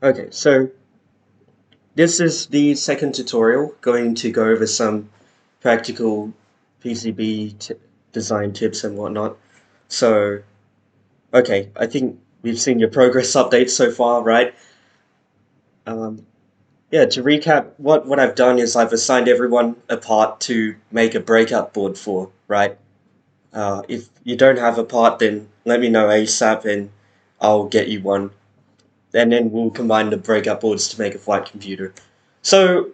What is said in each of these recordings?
Okay, so this is the second tutorial going to go over some practical PCB design tips and whatnot. So, okay, I think we've seen your progress updates so far, right? Um, yeah, to recap, what I've done is I've assigned everyone a part to make a breakout board for, right? If you don't have a part, then let me know ASAP and I'll get you one. And then we'll combine the breakout boards to make a flight computer. So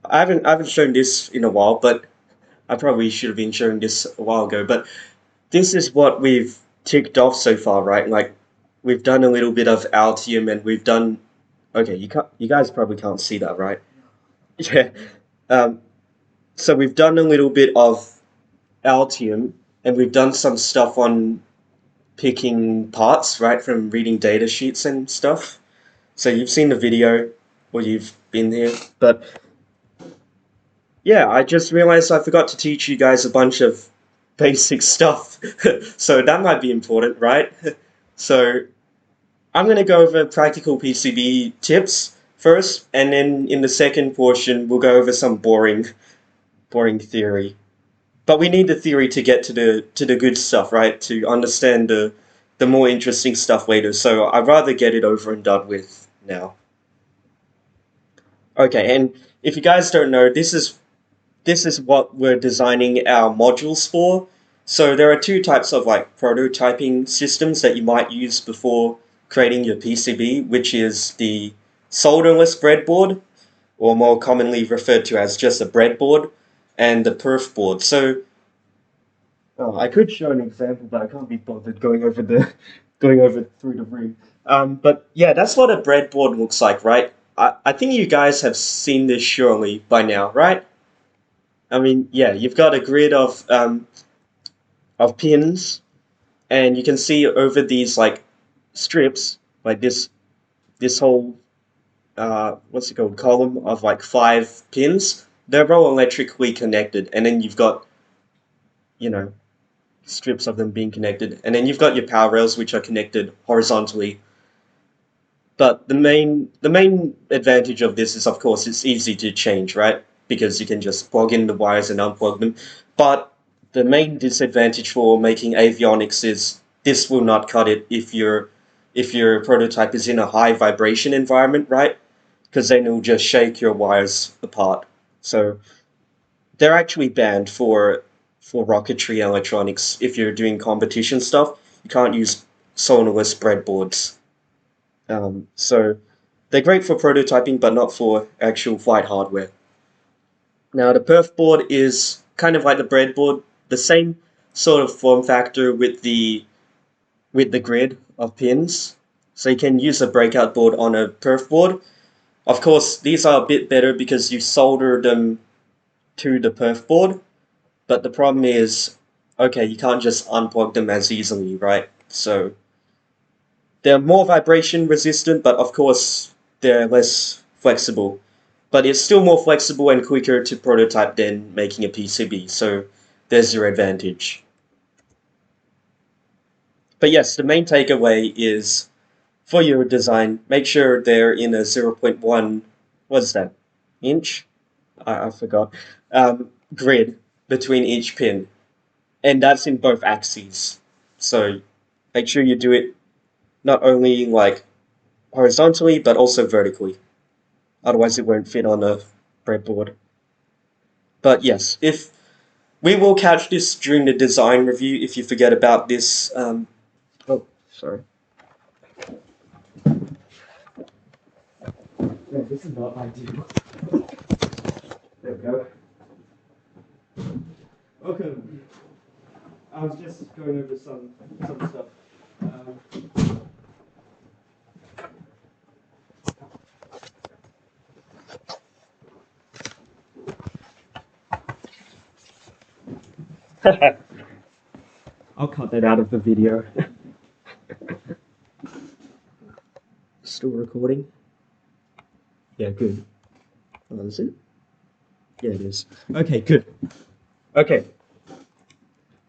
I haven't shown this in a while, but I probably should have been showing this a while ago. But this is what we've ticked off so far, right? Like we've done a little bit of Altium, and we've done. Okay, you guys probably can't see that, right? Yeah. Um, so we've done a little bit of Altium, and we've done some stuff on picking parts, right, from reading data sheets and stuff. So you've seen the video, or you've been here, but yeah, I just realized I forgot to teach you guys a bunch of basic stuff. So that might be important, right? So I'm going to go over practical PCB tips first, and then in the second portion, we'll go over some boring theory. But we need the theory to get to the good stuff, right? To understand the more interesting stuff later. So I'd rather get it over and done with now. Okay, and if you guys don't know, this is what we're designing our modules for. So there are two types of like prototyping systems that you might use before creating your PCB, which is the solderless breadboard, or more commonly referred to as just a breadboard, and the perf board. So I could show an example, but I can't be bothered going over the going over through the room. But yeah, that's what a breadboard looks like, right? I think you guys have seen this surely by now, right? I mean, yeah, you've got a grid of pins, and you can see over these like strips, like this whole what's it called, column of like 5 pins. They're all electrically connected, and then you've got you know strips of them being connected, and then you've got your power rails which are connected horizontally. But the main advantage of this is, of course, it's easy to change, right? Because you can just plug in the wires and unplug them. But the main disadvantage for making avionics is this will not cut it if your prototype is in a high vibration environment, right? Because then it will just shake your wires apart. So they're actually banned for rocketry electronics. If you're doing competition stuff, you can't use solderless breadboards. So they're great for prototyping, but not for actual flight hardware. Now the perf board is kind of like the breadboard, the same sort of form factor with the grid of pins. So you can use a breakout board on a perf board. Of course, these are a bit better because you solder them to the perf board, but the problem is, okay, you can't just unplug them as easily, right? So they're more vibration resistant, but of course they're less flexible. But it's still more flexible and quicker to prototype than making a PCB, so there's your advantage. But yes, the main takeaway is for your design, make sure they're in a zero point 0.1, what's that, inch? I forgot. Grid between each pin, and that's in both axes. So make sure you do it not only like horizontally but also vertically. Otherwise, it won't fit on a breadboard. But yes, if we will catch this during the design review, if you forget about this. Oh, sorry. Yeah, this is not ideal. There we go. Okay. I was just going over some stuff. I'll cut that out of the video. Still recording? Yeah, good. Oh, is it? Yeah, it is. Okay, good. Okay.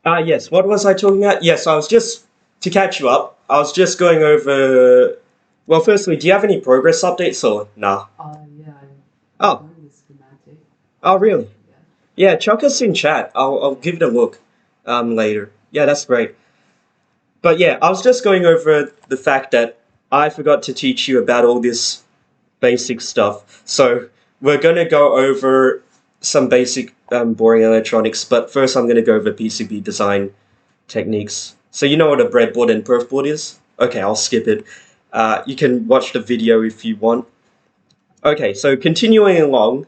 Yes, what was I talking about? Yes, I was just, to catch you up, I was just going over Well, firstly, do you have any progress updates or nah? Yeah, I'm Oh, doing the schematic. oh, really? Yeah. Yeah, chuck us in chat. I'll give it a look later. Yeah, that's great. But yeah, I was just going over the fact that I forgot to teach you about all this basic stuff. So we're gonna go over some basic boring electronics, but first I'm gonna go over PCB design techniques. So you know what a breadboard and perfboard is? Okay, I'll skip it. You can watch the video if you want. Okay, so continuing along,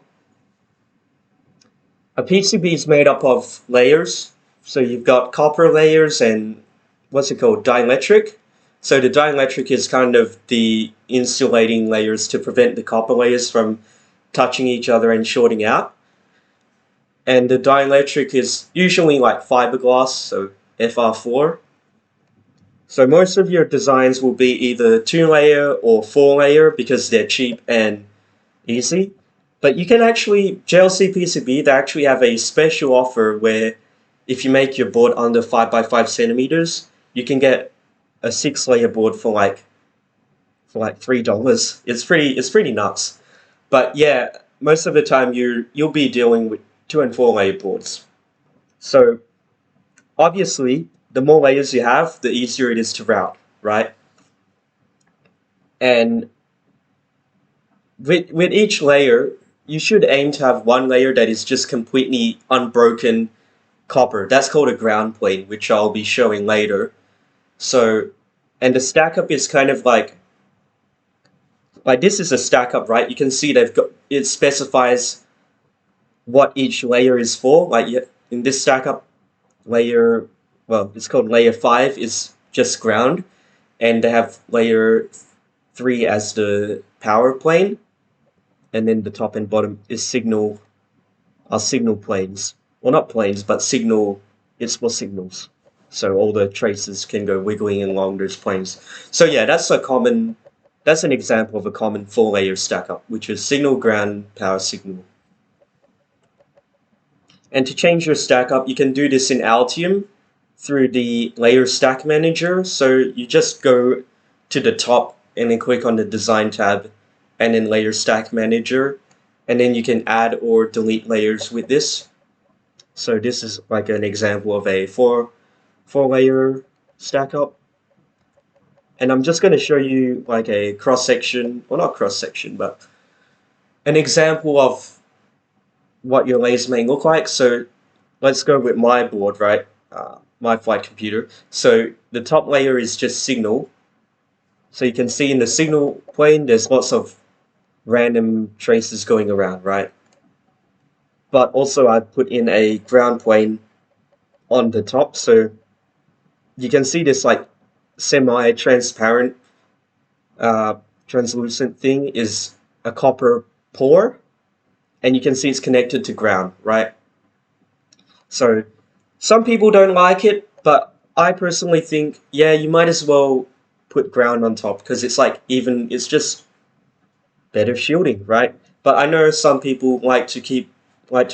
a PCB is made up of layers. So you've got copper layers and what's it called? Dielectric. So the dielectric is kind of the insulating layers to prevent the copper layers from touching each other and shorting out. And the dielectric is usually like fiberglass, so FR4. So most of your designs will be either 2-layer or 4-layer because they're cheap and easy. But you can actually, JLC PCB, they actually have a special offer where if you make your board under 5 by 5 centimeters, you can get a 6-layer board for like $3. It's pretty nuts. But yeah, most of the time you'll be dealing with 2 and 4-layer boards. So obviously, the more layers you have, the easier it is to route, right? And with each layer, you should aim to have one layer that is just completely unbroken copper. That's called a ground plane, which I'll be showing later. So, and the stack up is kind of like this is a stack up, right? You can see it specifies what each layer is for. Like in this stack up layer, well, it's called layer 5 is just ground, and they have layer 3 as the power plane, and then the top and bottom is signal planes. Well, not planes, but signal. It's for signals. So all the traces can go wiggling along those planes. So yeah, that's an example of a common 4-layer stack up, which is signal, ground, power, signal. And to change your stack up, you can do this in Altium through the layer stack manager. So you just go to the top and then click on the design tab and then layer stack manager. And then you can add or delete layers with this. So this is like an example of a four-layer stack up. And I'm just going to show you like a cross section, well not cross section, but an example of what your layers may look like. So let's go with my board, right? My flight computer. So the top layer is just signal. So you can see in the signal plane, there's lots of random traces going around, right? But also I put in a ground plane on the top, so you can see this like semi-transparent, translucent thing is a copper pore, and you can see it's connected to ground, right? So some people don't like it, but I personally think, yeah, you might as well put ground on top because it's just better shielding, right? But I know some people like to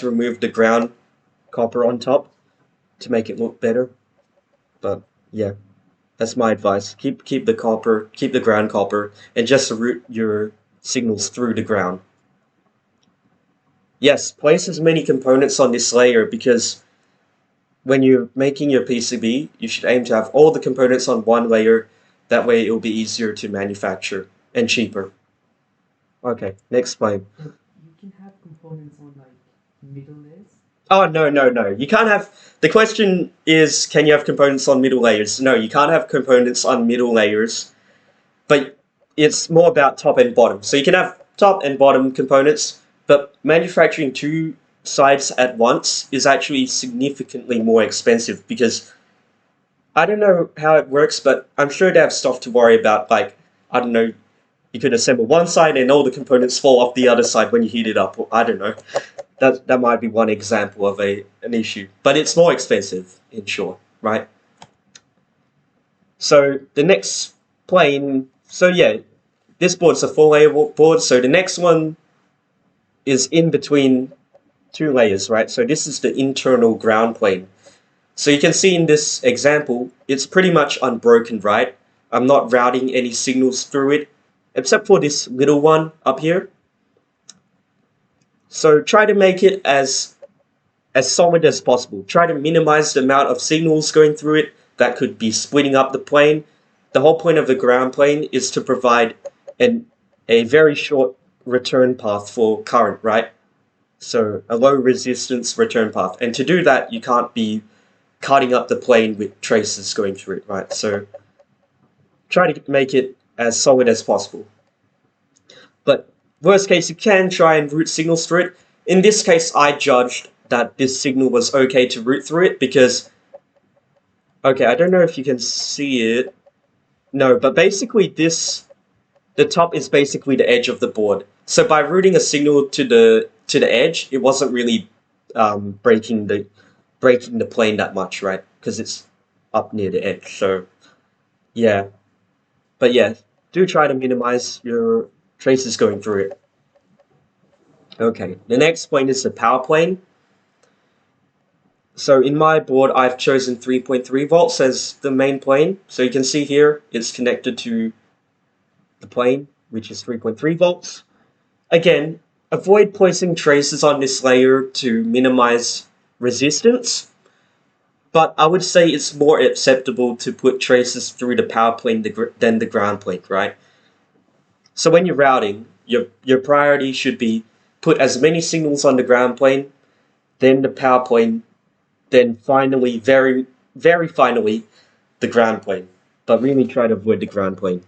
remove the ground copper on top to make it look better. But yeah, that's my advice. Keep the ground copper, and just route your signals through the ground. Yes, place as many components on this layer because when you're making your PCB, you should aim to have all the components on one layer. That way it will be easier to manufacture and cheaper. Okay, next plane. You can have components on like middle layers. Oh, no. You can't have... The question is, can you have components on middle layers? No, you can't have components on middle layers. But it's more about top and bottom. So you can have top and bottom components, but manufacturing two sides at once is actually significantly more expensive because I don't know how it works, but I'm sure they have stuff to worry about. Like, I don't know, you could assemble one side and all the components fall off the other side when you heat it up. Or, I don't know. That might be one example of an issue. But it's more expensive, in short, right? So the next plane, so yeah, this board's a 4-layer board, so the next one is in between 2 layers, right? So this is the internal ground plane. So you can see in this example, it's pretty much unbroken, right? I'm not routing any signals through it. except for this little one up here. So try to make it as solid as possible. Try to minimize the amount of signals going through it that could be splitting up the plane. The whole point of the ground plane is to provide a very short return path for current, right? So a low resistance return path. And to do that, you can't be cutting up the plane with traces going through it, right? So try to make it as solid as possible. But worst case, you can try and route signals through it. In this case, I judged that this signal was okay to route through it because, okay, I don't know if you can see it. No, but basically the top is basically the edge of the board. So by routing a signal to the edge, it wasn't really breaking the plane that much, right? Because it's up near the edge. So yeah, but yeah, do try to minimize your traces going through it. Okay, the next plane is the power plane. So in my board, I've chosen 3.3 volts as the main plane. So you can see here, it's connected to the plane, which is 3.3 volts. Again, avoid placing traces on this layer to minimize resistance. But I would say it's more acceptable to put traces through the power plane than the ground plane, right? So when you're routing, your priority should be put as many signals on the ground plane, then the power plane, then finally, very, very finally, the ground plane. But really try to avoid the ground plane.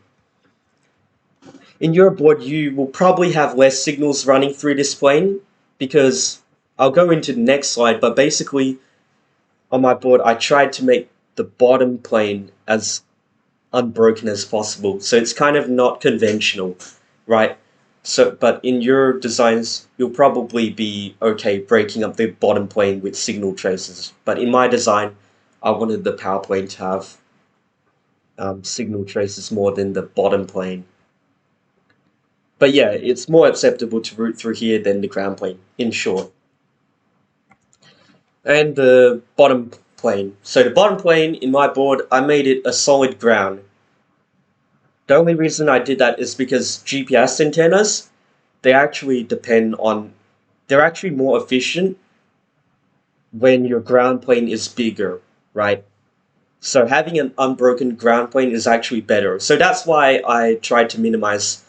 In your board, you will probably have less signals running through this plane because I'll go into the next slide, but basically on my board, I tried to make the bottom plane as unbroken as possible. So it's kind of not conventional, right? So, but in your designs, you'll probably be okay breaking up the bottom plane with signal traces. But in my design, I wanted the power plane to have signal traces more than the bottom plane. But yeah, it's more acceptable to route through here than the ground plane, in short. And the bottom plane. So the bottom plane in my board, I made it a solid ground. The only reason I did that is because GPS antennas, they actually they're actually more efficient when your ground plane is bigger, right? So having an unbroken ground plane is actually better. So that's why I tried to minimize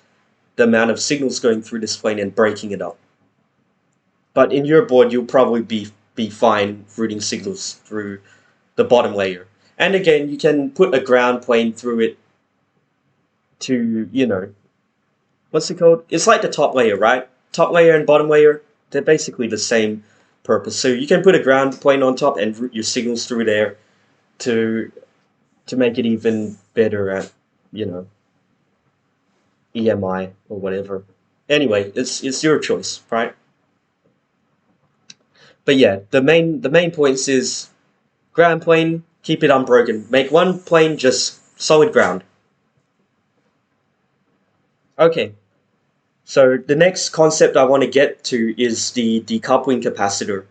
the amount of signals going through this plane and breaking it up. But in your board, you'll probably be fine routing signals through the bottom layer. And again, you can put a ground plane through it to, what's it called? It's like the top layer, right? Top layer and bottom layer, they're basically the same purpose. So you can put a ground plane on top and route your signals through there to make it even better at, EMI or whatever. Anyway, it's your choice, right? But yeah, the main points is ground plane, keep it unbroken. Make one plane just solid ground. Okay, so the next concept I want to get to is the decoupling capacitor.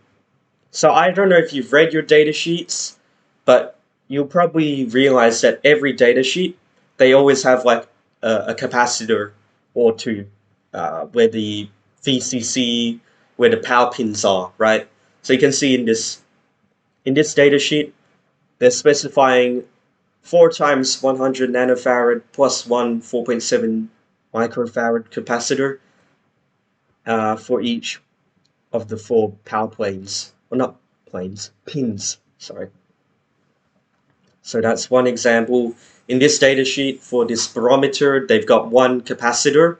So I don't know if you've read your data sheets, but you'll probably realize that every data sheet, they always have like a capacitor or two, where the VCC, where the power pins are, right? So you can see in this data sheet, they're specifying 4 times 100 nanofarad plus one 4.7 microfarad capacitor for each of the 4 power planes. Well, not planes, pins, sorry. So that's one example. In this data sheet for this barometer, they've got 1 capacitor.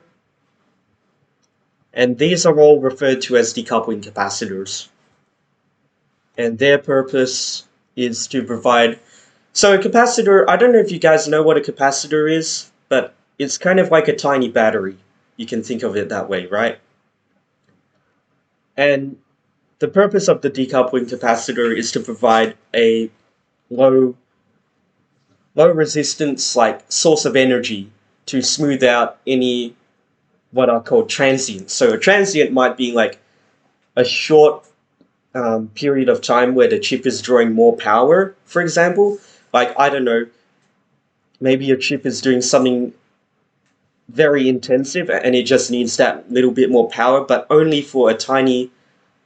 And these are all referred to as decoupling capacitors. And their purpose is to provide... So a capacitor, I don't know if you guys know what a capacitor is, but it's kind of like a tiny battery. You can think of it that way, right? And the purpose of the decoupling capacitor is to provide a low resistance like source of energy to smooth out any what are called transients. So a transient might be like a short period of time where the chip is drawing more power, for example. Like, I don't know, maybe your chip is doing something very intensive and it just needs that little bit more power, but only for a tiny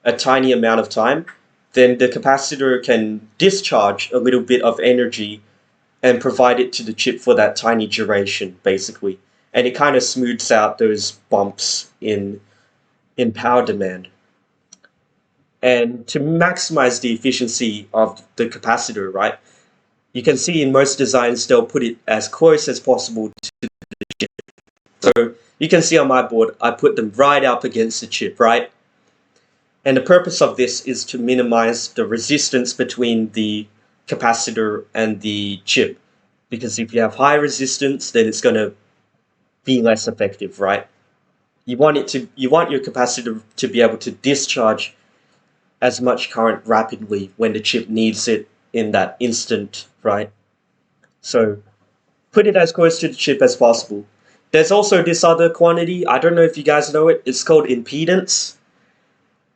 amount of time, then the capacitor can discharge a little bit of energy and provide it to the chip for that tiny duration, basically. And it kind of smooths out those bumps in power demand. And to maximize the efficiency of the capacitor, right? You can see in most designs they'll put it as close as possible to the chip. So you can see on my board, I put them right up against the chip, right? And the purpose of this is to minimize the resistance between the capacitor and the chip. Because if you have high resistance, then it's going to be less effective, right? You want your capacitor to be able to discharge as much current rapidly when the chip needs it in that instant, right? So put it as close to the chip as possible. There's also this other quantity, I don't know if you guys know it, it's called impedance.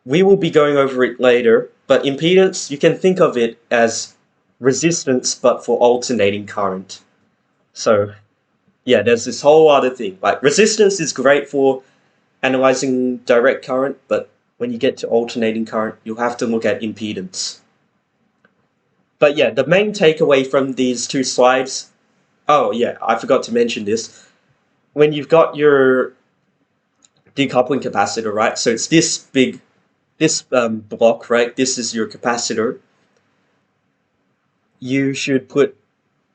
We will be going over it later, but impedance, you can think of it as resistance but for alternating current. So yeah, there's this whole other thing. Like resistance is great for analyzing direct current, but when you get to alternating current, you'll have to look at impedance. But yeah, the main takeaway from these two slides, oh yeah, I forgot to mention this. When you've got your decoupling capacitor, right? So it's this big, this block, right? This is your capacitor. You should put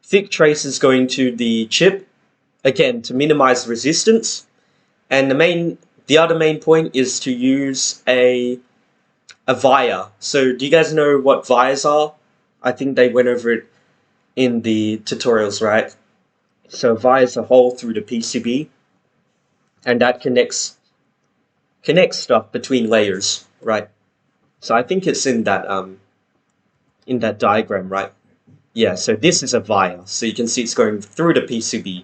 thick traces going to the chip, again, to minimize resistance. And the other main point is to use a via. So do you guys know what vias are? I think they went over it in the tutorials, right? So via is a hole through the PCB, and that connects stuff between layers, right? So I think it's in that diagram, right? Yeah, so this is a via. So you can see it's going through the PCB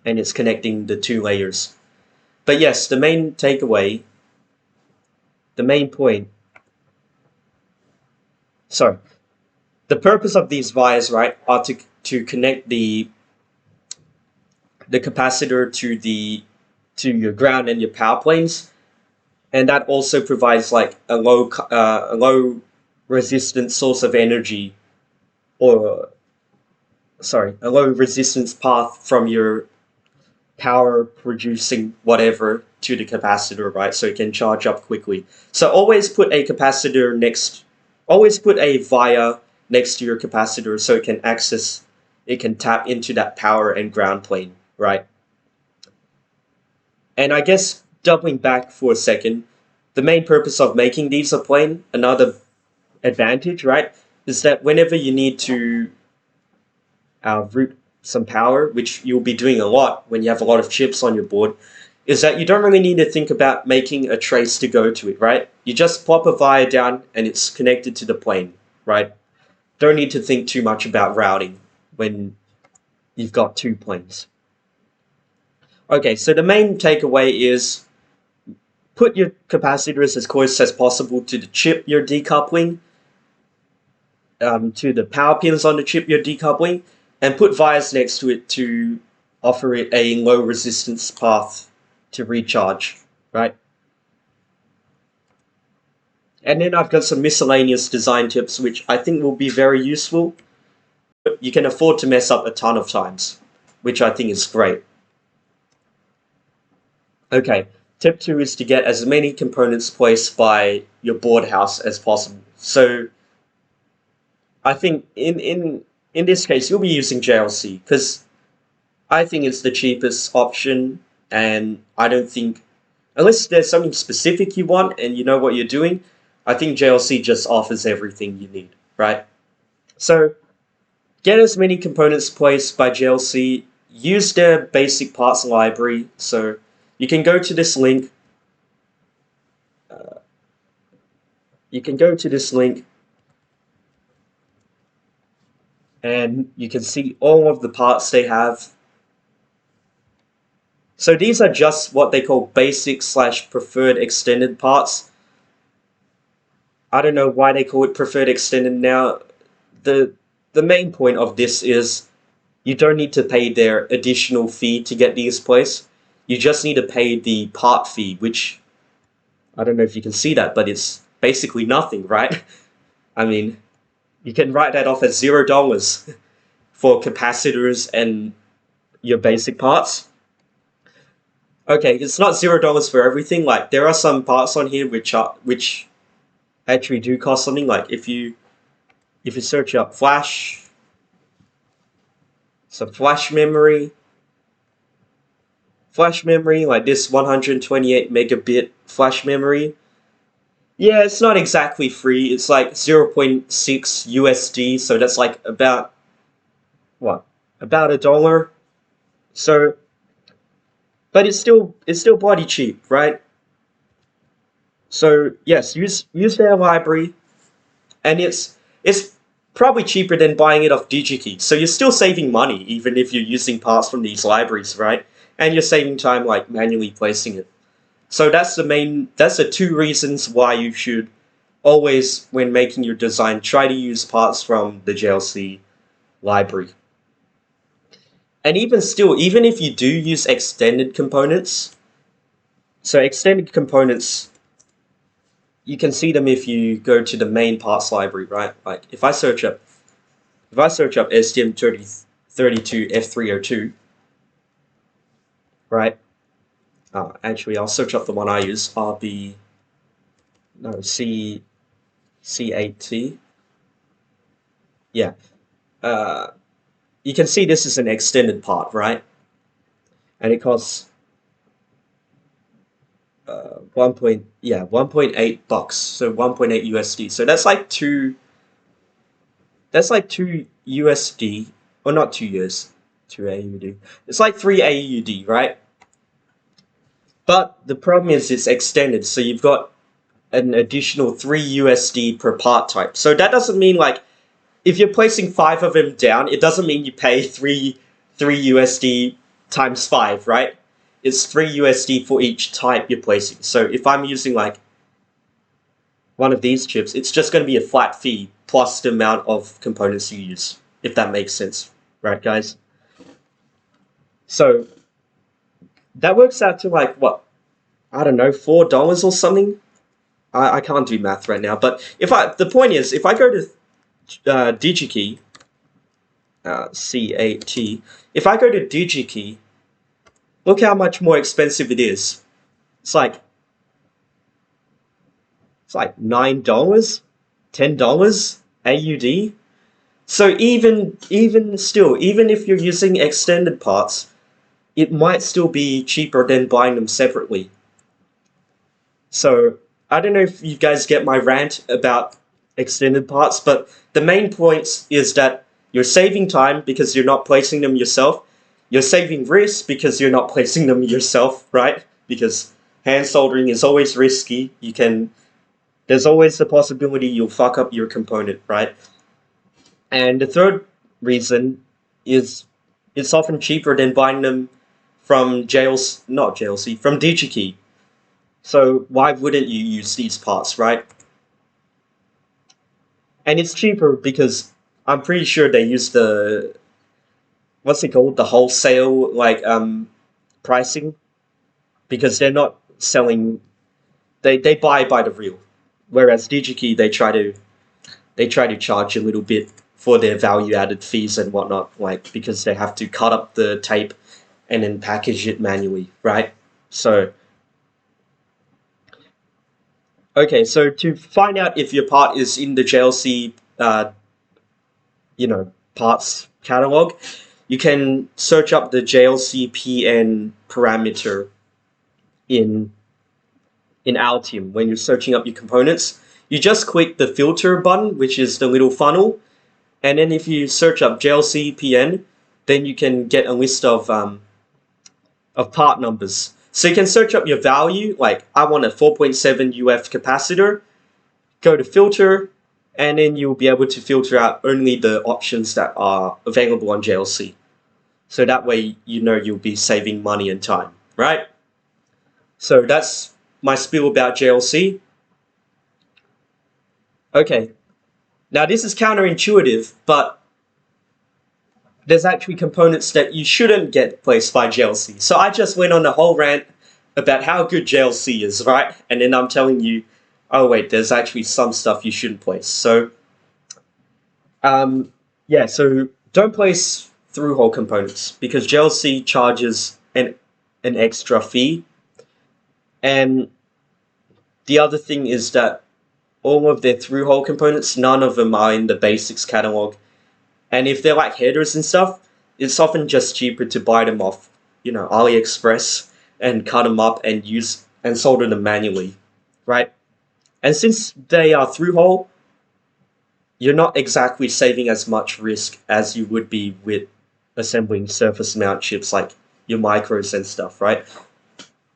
and it's connecting the two layers. But yes, the main takeaway, the main point, sorry, the purpose of these vias, right, are to connect the capacitor to your ground and your power planes, and that also provides like a low resistance source of energy, or sorry, a low resistance path from your power producing whatever to the capacitor, right? So it can charge up quickly. So always put a via next to your capacitor so it can tap into that power and ground plane, right? And I guess doubling back for a second, the main purpose of making these a plane, another advantage, right, is that whenever you need to route some power, which you'll be doing a lot when you have a lot of chips on your board, is that you don't really need to think about making a trace to go to it, right? You just plop a via down and it's connected to the plane, right? Don't need to think too much about routing when you've got two planes. Okay, so the main takeaway is put your capacitors as close as possible to the chip you're decoupling, to the power pins on the chip you're decoupling, and put vias next to it to offer it a low resistance path to recharge, right? And then I've got some miscellaneous design tips which I think will be very useful. You can afford to mess up a ton of times, which I think is great. Okay, tip 2 is to get as many components placed by your board house as possible. So I think in this case you'll be using JLC because I think it's the cheapest option, and I don't think, unless there's something specific you want and you know what you're doing, I think JLC just offers everything you need, right? So get as many components placed by JLC, use their basic parts library. So you can go to this link. And you can see all of the parts they have. So these are just what they call basic/preferred extended parts. I don't know why they call it preferred extended now. The main point of this is you don't need to pay their additional fee to get these placed. You just need to pay the part fee, which I don't know if you can see that, but it's basically nothing, right? I mean, you can write that off as $0 for capacitors and your basic parts. Okay, it's not $0 for everything. Like there are some parts on here which actually do cost something. Like if you search up flash, so flash memory like this 128 megabit flash memory. Yeah, it's not exactly free. It's like 0.6 USD, so that's like about what? About $1. So, but it's still bloody cheap, right? So yes, use their library, and it's probably cheaper than buying it off DigiKey. So you're still saving money, even if you're using parts from these libraries, right? And you're saving time like manually placing it. So that's the two reasons why you should always, when making your design, try to use parts from the JLC library. And even still, even if you do use extended components, so extended components, you can see them if you go to the main parts library, right? Like if I search up STM32 F302, right? Actually, I'll search up the one I use, C8T. Yeah. You can see this is an extended part, right? And it costs 1.8 bucks, so 1.8 USD. So that's like two USD, or not 2 years, 2 AUD. It's like 3 AUD, right? But the problem is it's extended, so you've got an additional 3 USD per part type. So that doesn't mean like if you're placing 5 of them down, it doesn't mean you pay 3 USD times 5, right? It's 3 USD for each type you're placing. So if I'm using like one of these chips, it's just going to be a flat fee plus the amount of components you use, if that makes sense, right, guys? So that works out to like what? I don't know, $4 or something. I can't do math right now, but the point is, if I go to DigiKey, C8T, if I go to DigiKey, look how much more expensive it is. It's like $9, $10 AUD. So even still, even if you're using extended parts, it might still be cheaper than buying them separately. So I don't know if you guys get my rant about extended parts, but the main point is that you're saving time because you're not placing them yourself. You're saving risk because you're not placing them yourself, right? Because hand soldering is always risky. There's always the possibility you'll fuck up your component, right? And the third reason is it's often cheaper than buying them from from DigiKey. So why wouldn't you use these parts, right? And it's cheaper because I'm pretty sure they use the, what's it called, the wholesale pricing, because they're not selling, they buy by the reel, whereas DigiKey they try to charge a little bit for their value added fees and whatnot, like because they have to cut up the tape and then package it manually, right? So okay, so to find out if your part is in the JLC, parts catalog, you can search up the JLC PN parameter in Altium when you're searching up your components. You just click the filter button, which is the little funnel, and then if you search up JLC PN, then you can get a list of part numbers. So you can search up your value, like I want a 4.7 UF capacitor, go to filter, and then you'll be able to filter out only the options that are available on JLC. So that way you know you'll be saving money and time, right? So that's my spiel about JLC. Okay, now this is counterintuitive, but there's actually components that you shouldn't get placed by JLC. So I just went on a whole rant about how good JLC is, right? And then I'm telling you, oh wait, there's actually some stuff you shouldn't place. So, yeah, so don't place through-hole components because JLC charges an extra fee. And the other thing is that all of their through-hole components, none of them are in the basics catalog. And if they're like headers and stuff, it's often just cheaper to buy them off, AliExpress and cut them up and use and solder them manually, right? And since they are through hole, you're not exactly saving as much risk as you would be with assembling surface mount chips like your micros and stuff, right?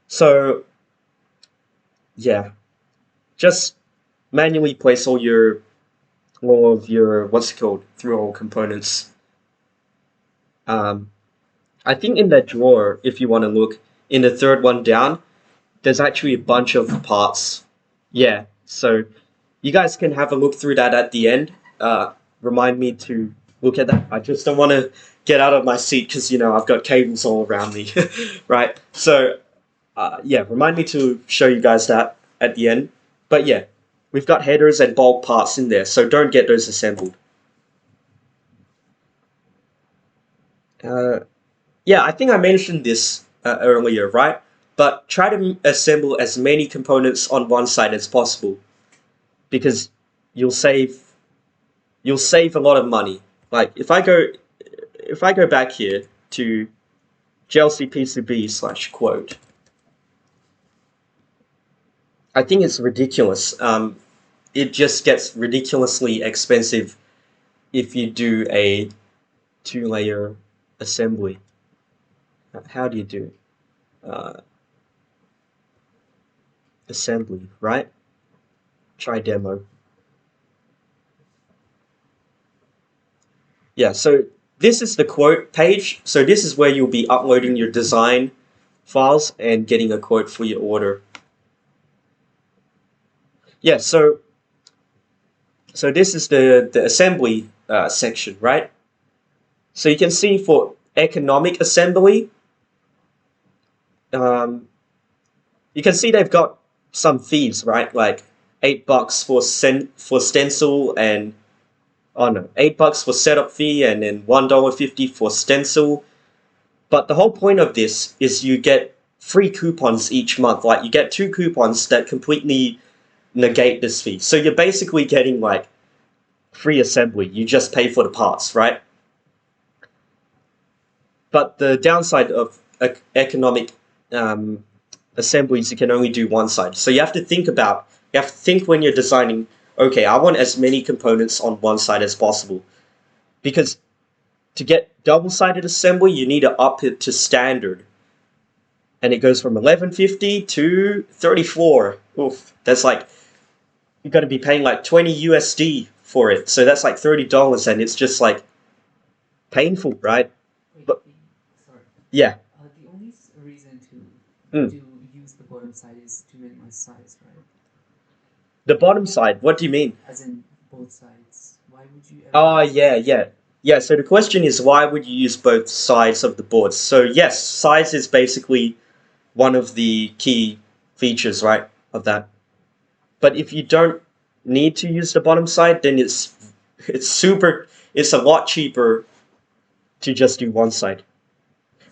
So, yeah, just manually place all of your what's it called through hole components. I think in that drawer, if you want to look in the third one down, there's actually a bunch of parts. Yeah, so you guys can have a look through that at the end. Remind me to look at that. I just don't want to get out of my seat because I've got cables all around me, right? So yeah, remind me to show you guys that at the end. But yeah, we've got headers and bulk parts in there, so don't get those assembled. Yeah, I think I mentioned this earlier, right? But try to assemble as many components on one side as possible because you'll save a lot of money. Like if I go back here to JLC PCB/quote, I think it's ridiculous. It just gets ridiculously expensive if you do a 2-layer assembly. How do you do assembly, right? Try demo. Yeah, so this is the quote page. So this is where you'll be uploading your design files and getting a quote for your order. Yeah, so this is the assembly section, right? So you can see for economic assembly, you can see they've got some fees, right? Like $8 for stencil and $8 for setup fee and then $1.50 for stencil. But the whole point of this is you get free coupons each month. Like you get 2 coupons that completely negate this fee. So you're basically getting like free assembly. You just pay for the parts, right? But the downside of economic assemblies, you can only do one side. So you have to think when you're designing, okay, I want as many components on one side as possible. Because to get double-sided assembly, you need to up it to standard. And it goes from 1150 to 34. Oof, that's like, you've got to be paying like 20 USD for it. So that's like $30 and it's just like painful, right? But sorry. Yeah. The only reason to use the bottom side is to minimize size, right? The bottom side, what do you mean? As in both sides. Why would you ever... Oh, yeah, so the question is why would you use both sides of the board? So yes, size is basically one of the key features, right, of that. But if you don't need to use the bottom side, then it's a lot cheaper to just do one side.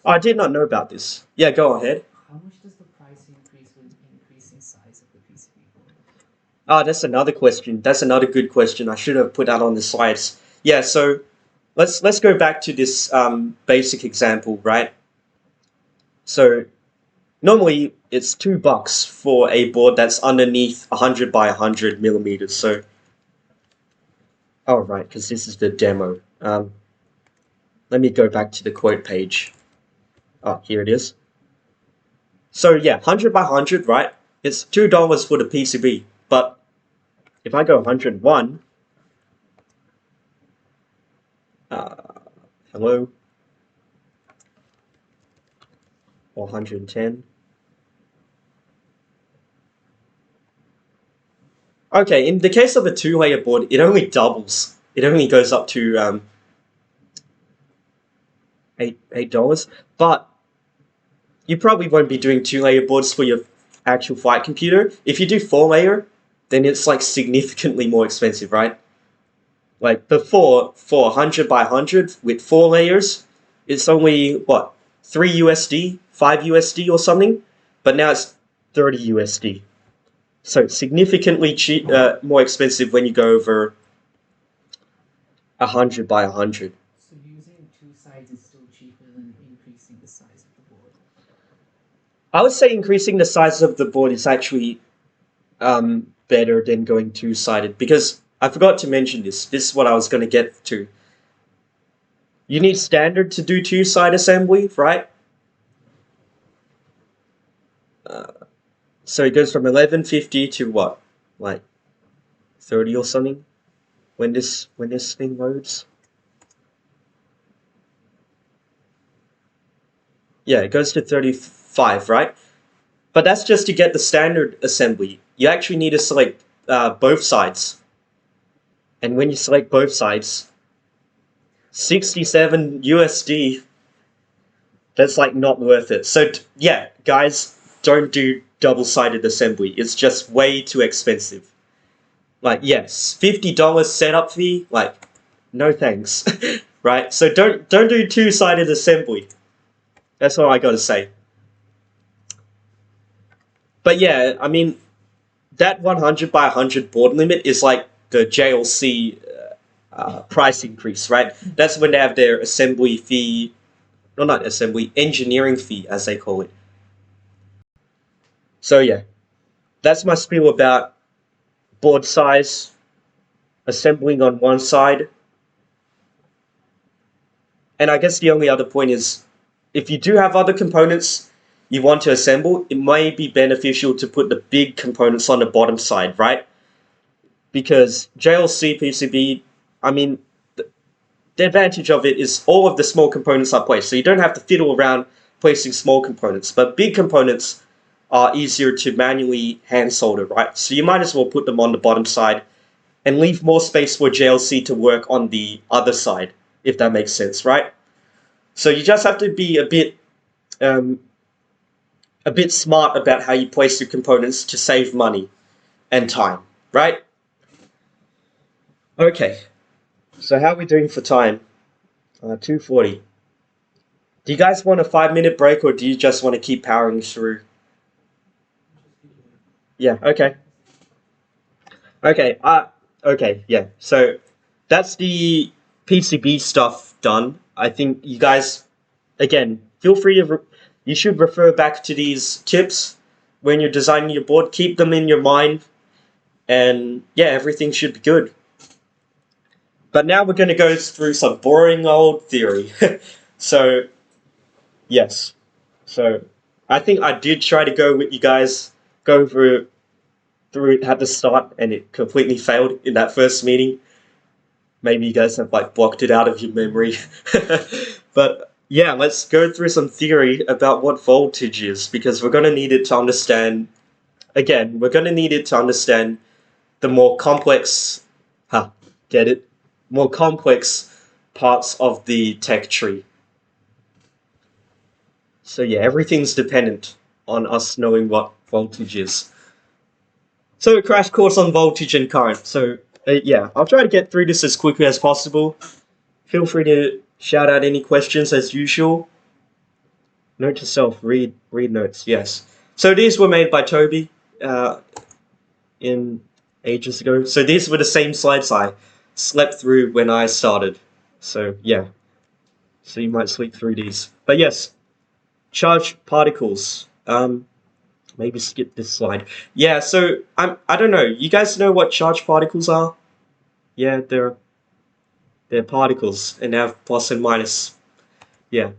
Oh, I did not know about this. Yeah, go ahead. How much does the price increase with increasing size of the PCB board? Ah, that's another question. That's another good question. I should have put that on the slides. Yeah, so let's go back to this basic example, right? So normally it's $2 for a board that's underneath 100 by 100 millimeters. So, oh right, because this is the demo. Let me go back to the quote page. Oh, here it is. So yeah, 100 by 100, right? It's $2 for the PCB. But if I go 101, hello, or 110. Okay, in the case of a 2-layer board, it only doubles. It only goes up to $8. But you probably won't be doing 2-layer boards for your actual flight computer. If you do 4-layer, then it's like significantly more expensive, right? Like before, for 100 by 100 with 4 layers, it's only what, 3 USD, 5 USD or something, but now it's 30 USD. So significantly more expensive when you go over 100 by 100. So using two sides is still cheaper than increasing the size of the board. I would say increasing the size of the board is actually better than going two-sided, because I forgot to mention this. This is what I was going to get to. You need standard to do two-side assembly, right? So it goes from 1150 to what, like 30 or something, when this thing loads. Yeah, it goes to 35, right? But that's just to get the standard assembly. You actually need to select both sides. And when you select both sides, 67 USD, that's like not worth it. So yeah, guys, don't do double-sided assembly. It's just way too expensive. Like, yes, $50 setup fee, like, no thanks. Right? So don't do two-sided assembly. That's all I gotta say. But yeah, I mean, that 100 by 100 board limit is like the JLC price increase, right? That's when they have their assembly fee, no, not assembly, engineering fee, as they call it. So yeah, that's my spiel about board size, assembling on one side. And I guess the only other point is, if you do have other components you want to assemble, it may be beneficial to put the big components on the bottom side, right? Because JLC PCB, I mean, the advantage of it is all of the small components are placed, so you don't have to fiddle around placing small components. But big components are easier to manually hand solder, right? So you might as well put them on the bottom side and leave more space for JLC to work on the other side, if that makes sense, right? So you just have to be a bit smart about how you place your components to save money and time, right? Okay, so how are we doing for time? 2:40. Do you guys want a 5-minute break, or do you just want to keep powering through? Yeah, okay. Okay, yeah. So that's the PCB stuff done. I think you guys, again, feel free to, you should refer back to these tips when you're designing your board. Keep them in your mind, and yeah, everything should be good. But now we're going to go through some boring old theory. So, yes. So, I think I did try to go with you guys, go through it at the start, and it completely failed in that first meeting. Maybe you guys have like blocked it out of your memory. But yeah, let's go through some theory about what voltage is, because we're going to need it to understand, again, we're going to need it to understand the more complex, get it? More complex parts of the tech tree. So yeah, everything's dependent on us knowing what voltage is. So a crash course on voltage and current. So yeah, I'll try to get through this as quickly as possible. Feel free to shout out any questions as usual. Note to self, read notes, yes. So these were made by Toby in ages ago. So these were the same slides I slept through when I started. So yeah, so you might sleep through these. But yes, charged particles. Maybe skip this slide. Yeah, so I don't know. You guys know what charged particles are? Yeah, they're particles and they have plus and minus. Yeah.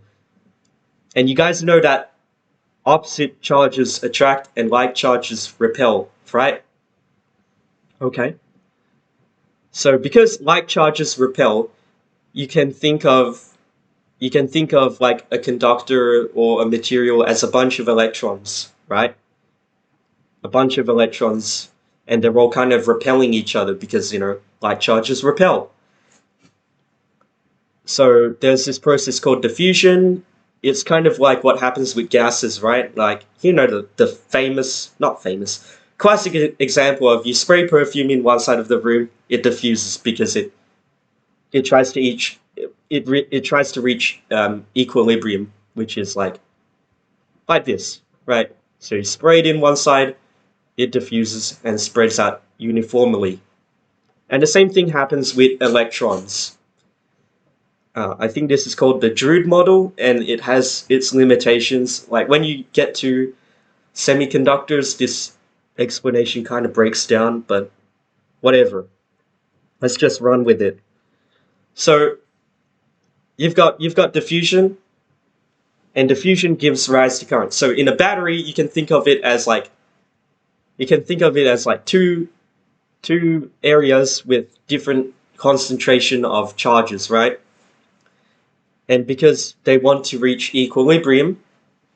And you guys know that opposite charges attract and like charges repel, right? Okay. So because like charges repel, you can think of like a conductor or a material as a bunch of electrons, right? A bunch of electrons, and they're all kind of repelling each other because, like charges repel. So there's this process called diffusion. It's kind of like what happens with gases, right? Like, you know, the famous, not famous, classic example of you spray perfume in one side of the room, it diffuses because it tries to it tries to reach equilibrium, which is like this, right? So you spray it in one side, it diffuses and spreads out uniformly. And the same thing happens with electrons. I think this is called the Drude model, and it has its limitations. Like when you get to semiconductors, this explanation kind of breaks down, but whatever. Let's just run with it. So you've got diffusion, and diffusion gives rise to current. So in a battery, you can think of it as like two areas with different concentration of charges, right? And because they want to reach equilibrium,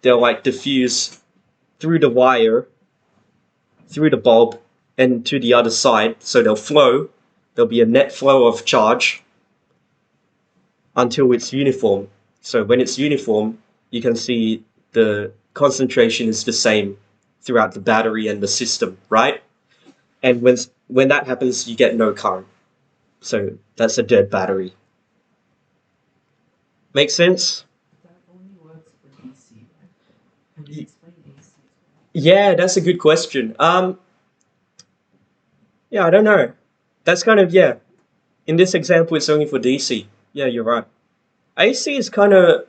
they'll like diffuse through the wire, through the bulb, and to the other side. So they'll flow. There'll be a net flow of charge until it's uniform. So when it's uniform, you can see the concentration is the same throughout the battery and the system, right? And when that happens, you get no current. So that's a dead battery. Make sense? That only works for DC, right? Can you explain AC? Yeah, that's a good question. Yeah, I don't know. That's kind of, yeah. In this example, it's only for DC. Yeah, you're right. AC is kind of,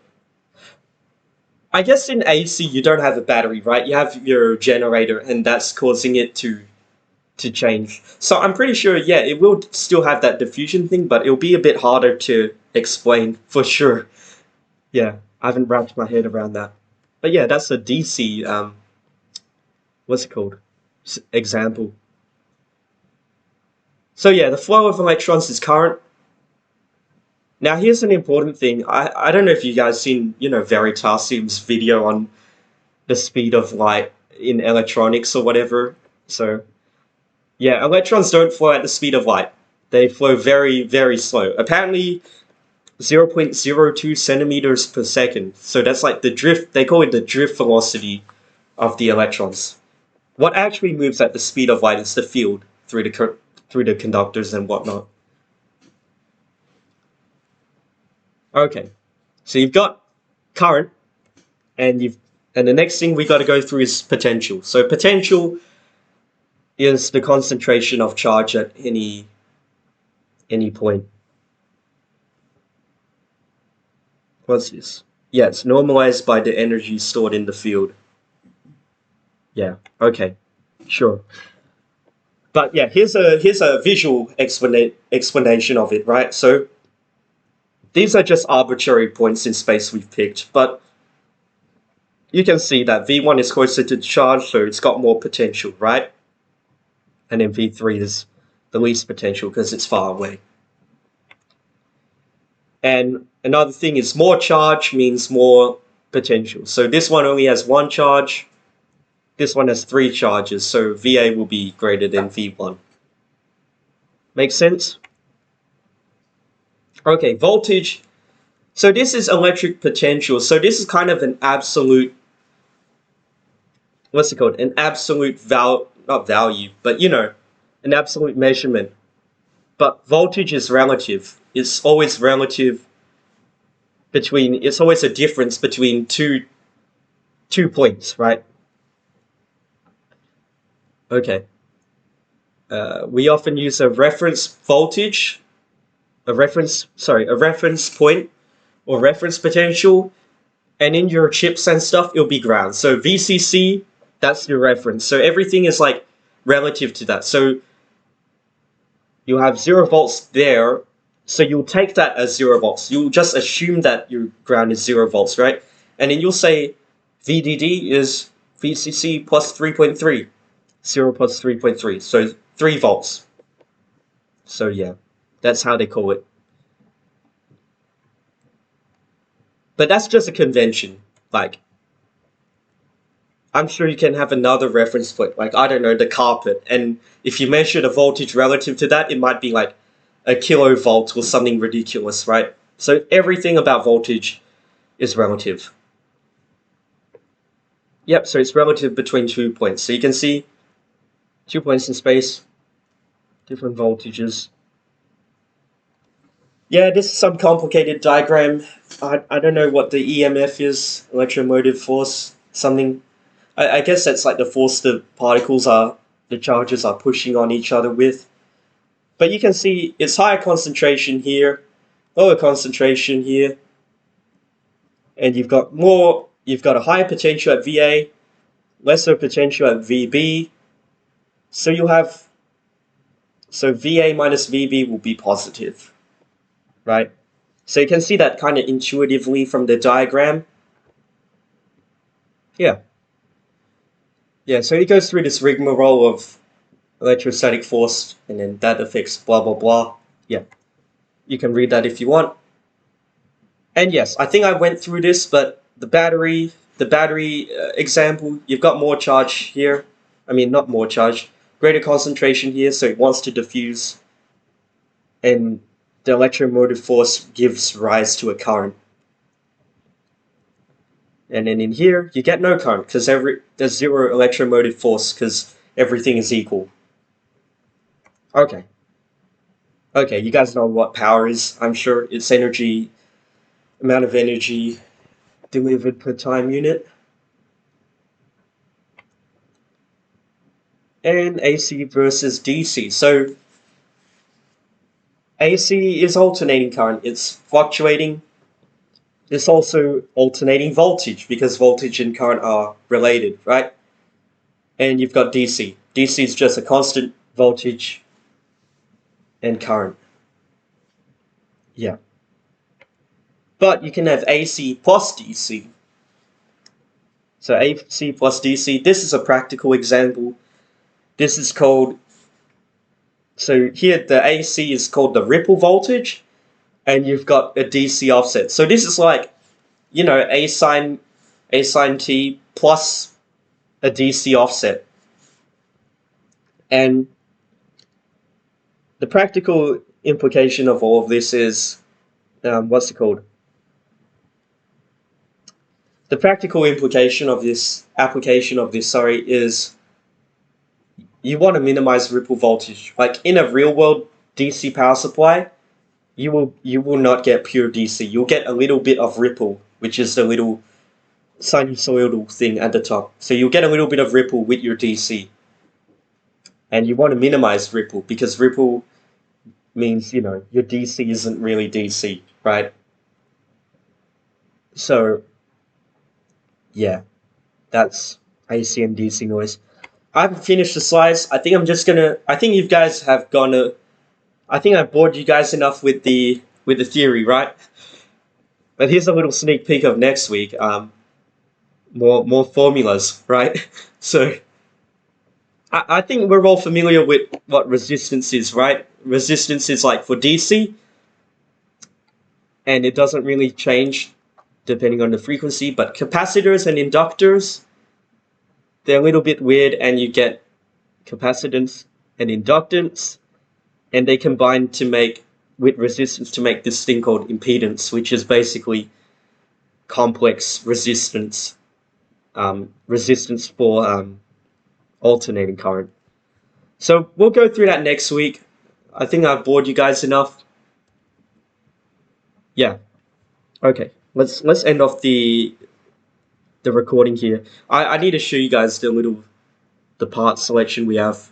I guess in AC you don't have a battery, right? You have your generator, and that's causing it to change. So I'm pretty sure, yeah, it will still have that diffusion thing, but it'll be a bit harder to explain for sure. Yeah, I haven't wrapped my head around that. But yeah, that's a DC, what's it called? Example. So yeah, the flow of electrons is current. Now here's an important thing. I don't know if you guys seen, Veritasium's video on the speed of light in electronics or whatever. So yeah, electrons don't flow at the speed of light. They flow very, very slow. Apparently 0.02 centimeters per second. So that's like the drift, they call it the drift velocity of the electrons. What actually moves at the speed of light is the field through the conductors and whatnot. Okay, so you've got current, and the next thing we got to go through is potential. So potential is the concentration of charge at any point. What's this? Yeah, it's normalized by the energy stored in the field. Yeah, okay, sure. But yeah, here's a visual explanation of it, right? So these are just arbitrary points in space we've picked, but you can see that V1 is closer to the charge, so it's got more potential, right? And then V3 is the least potential because it's far away. And another thing is more charge means more potential. So this one only has one charge, this one has 3 charges, so VA will be greater than V1. Make sense? Okay, voltage. So this is electric potential. So this is kind of an absolute, what's it called? An absolute not value, but an absolute measurement. But voltage is relative. It's always relative it's always a difference between two points, right? Okay. We often use a reference voltage, a reference point or reference potential, and in your chips and stuff, it'll be ground. So VCC, that's your reference. So everything is like relative to that. So you have 0 volts there, so you'll take that as 0 volts. You'll just assume that your ground is 0 volts, right? And then you'll say VDD is VCC plus 3.3. 0 plus 3.3, so 3 volts. So yeah, that's how they call it. But that's just a convention. Like, I'm sure you can have another reference point, like, I don't know, the carpet. And if you measure the voltage relative to that, it might be like a kilovolt or something ridiculous, right? So everything about voltage is relative. Yep, so it's relative between 2 points. So you can see 2 points in space, different voltages. Yeah, this is some complicated diagram. I don't know what the EMF is, electromotive force, something. I guess that's like the force the charges are pushing on each other with. But you can see it's higher concentration here, lower concentration here, and you've got a higher potential at VA, lesser potential at VB. So VA minus VB will be positive, right? So you can see that kind of intuitively from the diagram. Yeah. Yeah, so he goes through this rigmarole of electrostatic force, and then that affects blah, blah, blah. Yeah. You can read that if you want. And yes, I think I went through this, but the battery example, you've got more charge here. I mean, not more charge, greater concentration here, so it wants to diffuse. And the electromotive force gives rise to a current. And then in here, you get no current because there's zero electromotive force because everything is equal. Okay. Okay, you guys know what power is, I'm sure. It's energy, amount of energy delivered per time unit. And AC versus DC. So AC is alternating current. It's fluctuating. It's also alternating voltage because voltage and current are related, right? And you've got DC. DC is just a constant voltage and current. Yeah. But you can have AC plus DC. So AC plus DC, this is a practical example. This is called, so here the AC is called the ripple voltage, and you've got a DC offset. So this is like, you know, A sine T plus a DC offset. And the practical implication of all of this is, what's it called? The practical implication of this, application of this, is you want to minimize ripple voltage. Like in a real world DC power supply, you will not get pure DC. You'll get a little bit of ripple, which is the little sinusoidal thing at the top. So you'll get a little bit of ripple with your DC. And you want to minimize ripple because ripple means, you know, your DC isn't really DC, right? So, yeah, that's AC and DC noise. I haven't finished the slides. I think you guys have I think I've bored you guys enough with the theory, right? But here's a little sneak peek of next week. More formulas, right? So I think we're all familiar with what resistance is, right? Resistance is like for DC, and it doesn't really change depending on the frequency, but capacitors and inductors, they're a little bit weird, and you get capacitance and inductance, and they combine to make, with resistance, to make this thing called impedance, which is basically complex resistance, resistance for alternating current. So we'll go through that next week. I think I've bored you guys enough. Yeah. Okay. Let's end off the recording here. I need to show you guys the part selection we have.